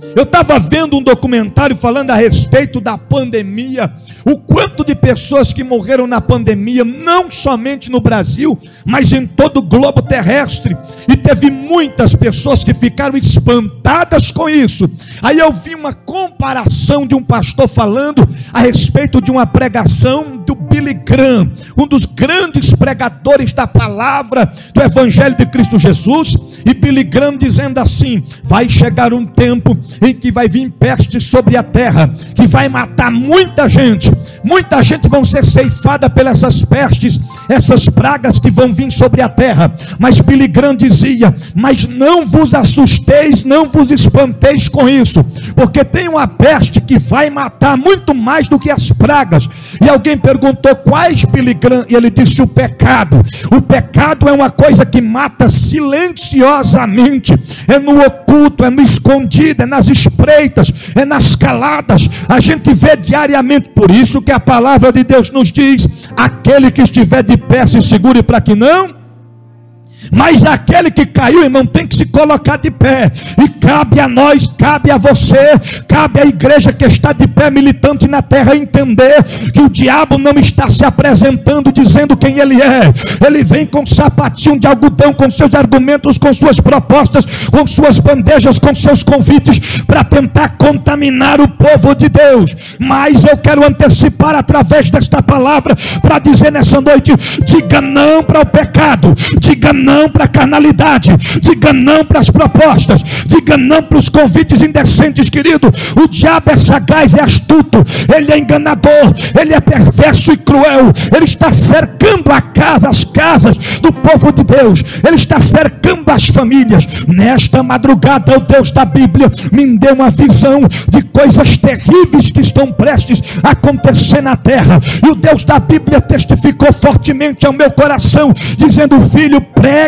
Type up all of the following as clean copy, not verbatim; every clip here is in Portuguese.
Eu estava vendo um documentário falando a respeito da pandemia, o quanto de pessoas que morreram na pandemia, não somente no Brasil, mas em todo o globo terrestre, e teve muitas pessoas que ficaram espantadas com isso. Aí eu vi uma comparação de um pastor falando a respeito de uma pregação do Billy Graham, um dos grandes pregadores da palavra do Evangelho de Cristo Jesus, e Billy Graham dizendo assim: vai chegar um tempo em que vai vir peste sobre a terra, que vai matar muita gente vão ser ceifada pelas essas pestes, essas pragas que vão vir sobre a terra. Mas Billy Graham dizia: mas não vos assusteis, não vos espanteis com isso, porque tem uma peste que vai matar muito mais do que as pragas. E alguém perguntou: quais, Billy Graham? E ele disse: o pecado. O pecado é uma coisa que mata silenciosamente, é no oculto, é no escondido, é nas espreitas, é nas caladas, a gente vê diariamente. Por isso que a palavra de Deus nos diz: aquele que estiver de pé se segure para que não. Mas aquele que caiu, irmão, tem que se colocar de pé. E cabe a nós, cabe a você, cabe à igreja que está de pé, militante na terra, entender que o diabo não está se apresentando dizendo quem ele é. Ele vem com sapatinho de algodão, com seus argumentos, com suas propostas, com suas bandejas, com seus convites, para tentar contaminar o povo de Deus. Mas eu quero antecipar através desta palavra, para dizer nessa noite: diga não para o pecado, diga não para a carnalidade, diga não para as propostas, diga não para os convites indecentes, querido. O diabo é sagaz, é astuto, ele é enganador, ele é perverso e cruel. Ele está cercando as casas do povo de Deus, ele está cercando as famílias. Nesta madrugada, o Deus da Bíblia me deu uma visão de coisas terríveis que estão prestes a acontecer na terra, e o Deus da Bíblia testificou fortemente ao meu coração, dizendo: filho, pregue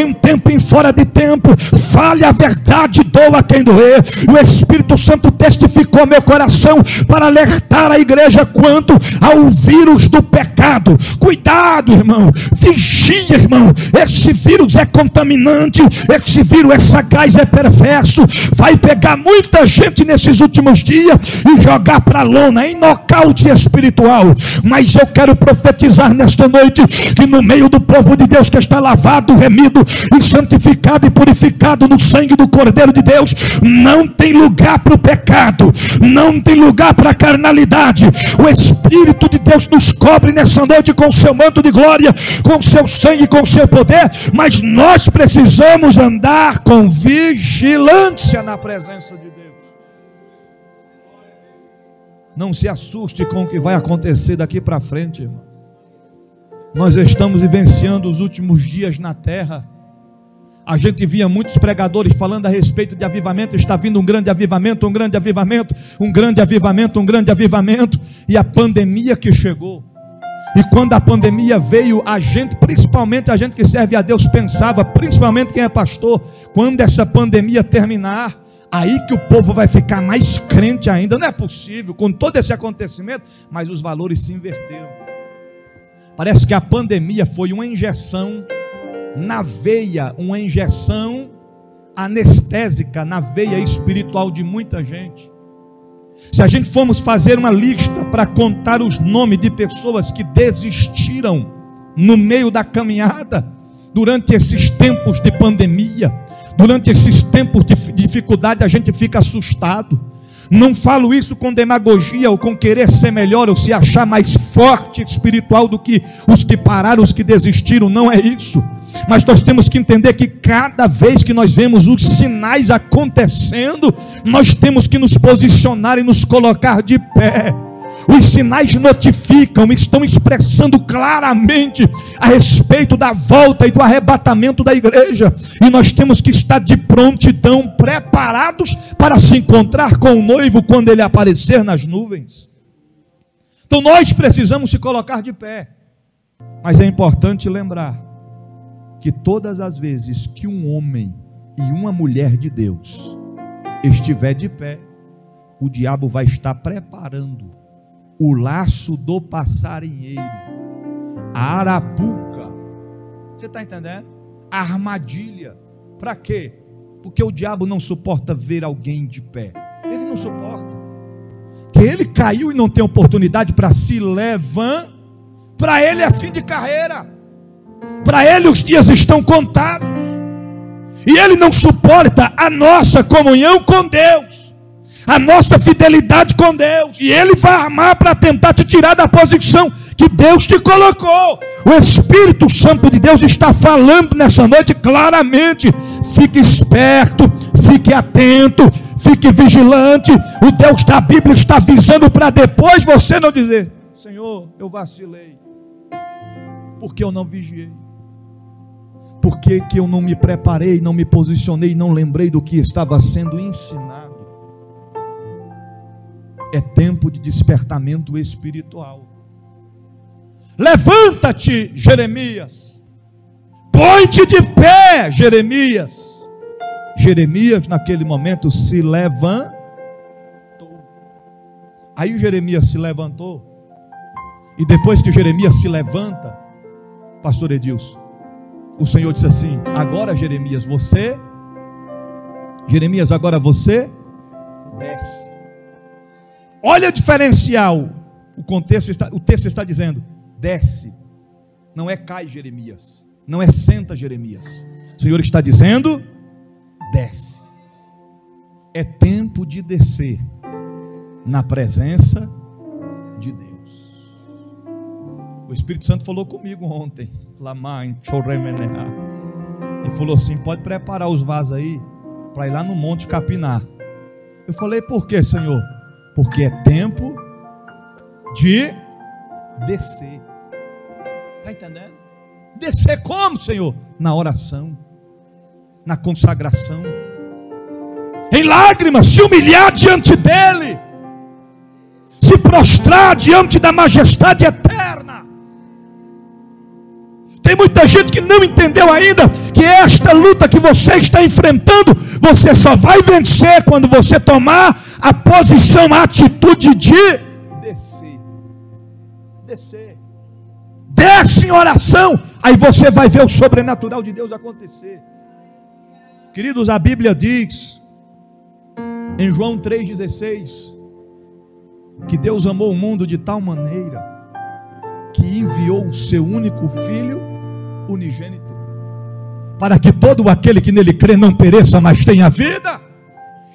em tempo e em fora de tempo, fale a verdade, doa quem doer. O Espírito Santo testificou ao meu coração para alertar a igreja quanto ao vírus do pecado. Cuidado, irmão, vigia, irmão, esse vírus é contaminante, esse vírus é sagaz, é perverso, vai pegar muita gente nesses últimos dias e jogar para a lona, em nocaute espiritual. Mas eu quero profetizar nesta noite que no meio do povo de Deus que está lavado, remido e santificado e purificado no sangue do Cordeiro de Deus, não tem lugar para o pecado, não tem lugar para a carnalidade. O Espírito de Deus nos cobre nessa noite com o seu manto de glória, com o seu sangue, com o seu poder, mas nós precisamos andar com vigilância na presença de Deus. Não se assuste com o que vai acontecer daqui para frente, irmão. Nós estamos vivenciando os últimos dias na terra. A gente via muitos pregadores falando a respeito de avivamento. Está vindo um grande avivamento, um grande avivamento, um grande avivamento, um grande avivamento. E a pandemia que chegou. E quando a pandemia veio, a gente, principalmente a gente que serve a Deus, pensava, principalmente quem é pastor, quando essa pandemia terminar, aí que o povo vai ficar mais crente ainda. Não é possível, com todo esse acontecimento. Mas os valores se inverteram. Parece que a pandemia foi uma injeção na veia, uma injeção anestésica na veia espiritual de muita gente. Se a gente formos fazer uma lista para contar os nomes de pessoas que desistiram no meio da caminhada, durante esses tempos de pandemia, durante esses tempos de dificuldade, a gente fica assustado. Não falo isso com demagogia ou com querer ser melhor ou se achar mais forte espiritual do que os que pararam, os que desistiram. Não é isso. Mas nós temos que entender que cada vez que nós vemos os sinais acontecendo, nós temos que nos posicionar e nos colocar de pé. Os sinais notificam, estão expressando claramente a respeito da volta e do arrebatamento da igreja. E nós temos que estar de prontidão, preparados para se encontrar com o noivo quando ele aparecer nas nuvens. Então nós precisamos se colocar de pé. Mas é importante lembrar que todas as vezes que um homem e uma mulher de Deus estiver de pé, o diabo vai estar preparando o laço do passarinheiro, a arapuca. Você está entendendo? A armadilha. Para quê? Porque o diabo não suporta ver alguém de pé. Ele não suporta. Que ele caiu e não tem oportunidade para se levantar. Para ele é fim de carreira. Para ele os dias estão contados. E ele não suporta a nossa comunhão com Deus, a nossa fidelidade com Deus. E ele vai armar para tentar te tirar da posição que Deus te colocou. O Espírito Santo de Deus está falando nessa noite claramente. Fique esperto, fique atento, fique vigilante. O Deus da Bíblia está avisando para depois você não dizer: Senhor, eu vacilei, porque eu não vigiei, porque que eu não me preparei, não me posicionei, não lembrei do que estava sendo ensinado. É tempo de despertamento espiritual. Levanta-te, Jeremias. Põe-te de pé, Jeremias. Jeremias naquele momento se levantou. Aí o Jeremias se levantou. E depois que Jeremias se levanta, pastor Edilson, o Senhor disse assim: agora Jeremias, agora você desce. Olha o diferencial. O texto está dizendo: desce. Não é cai, Jeremias. Não é senta, Jeremias. O Senhor está dizendo: desce. É tempo de descer na presença de Deus. O Espírito Santo falou comigo ontem. E falou assim: pode preparar os vasos aí para ir lá no monte capinar. Eu falei: por quê, Senhor? Porque é tempo de descer. Está entendendo? Descer como, Senhor? Na oração, na consagração, em lágrimas, se humilhar diante dEle, se prostrar diante da majestade eterna. Tem muita gente que não entendeu ainda que esta luta que você está enfrentando, você só vai vencer quando você tomar a posição, a atitude de descer. Descer. Desce em oração, aí você vai ver o sobrenatural de Deus acontecer. Queridos, a Bíblia diz em João 3,16 que Deus amou o mundo de tal maneira que enviou o seu único Filho unigênito, para que todo aquele que nele crê não pereça, mas tenha vida.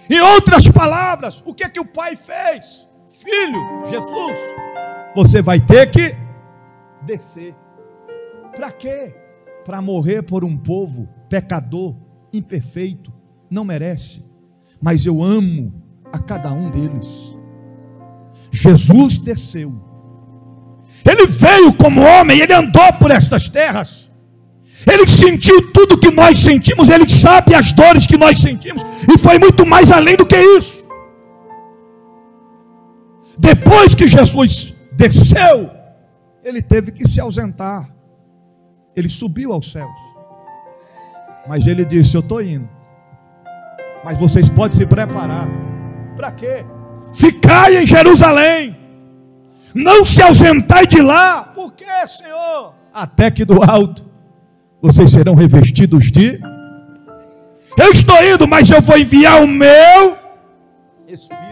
Em outras palavras, o que é que o Pai fez? Filho, Jesus, você vai ter que descer. Para quê? Para morrer por um povo pecador, imperfeito, não merece, mas eu amo a cada um deles. Jesus desceu. Ele veio como homem, ele andou por estas terras. Ele sentiu tudo que nós sentimos, ele sabe as dores que nós sentimos, e foi muito mais além do que isso. Depois que Jesus desceu, ele teve que se ausentar. Ele subiu aos céus, mas ele disse: eu estou indo, mas vocês podem se preparar. Para quê? Ficai em Jerusalém, não se ausentai de lá. Por quê, Senhor? Até que do alto vocês serão revestidos de... Eu estou indo, mas eu vou enviar o meu Espírito.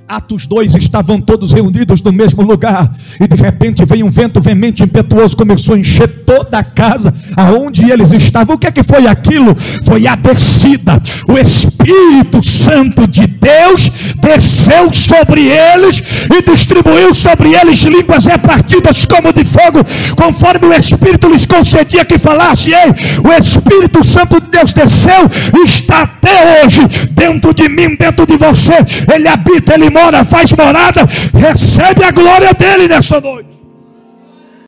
Atos 2, estavam todos reunidos no mesmo lugar, e de repente veio um vento veemente, impetuoso, começou a encher toda a casa aonde eles estavam. O que é que foi aquilo? Foi a descida. O Espírito Santo de Deus desceu sobre eles e distribuiu sobre eles línguas repartidas como de fogo, conforme o Espírito lhes concedia que falasse. Ei, o Espírito Santo de Deus desceu e está até hoje dentro de mim, dentro de você. Ele habita, ele mora, faz morada. Recebe a glória dele nessa noite.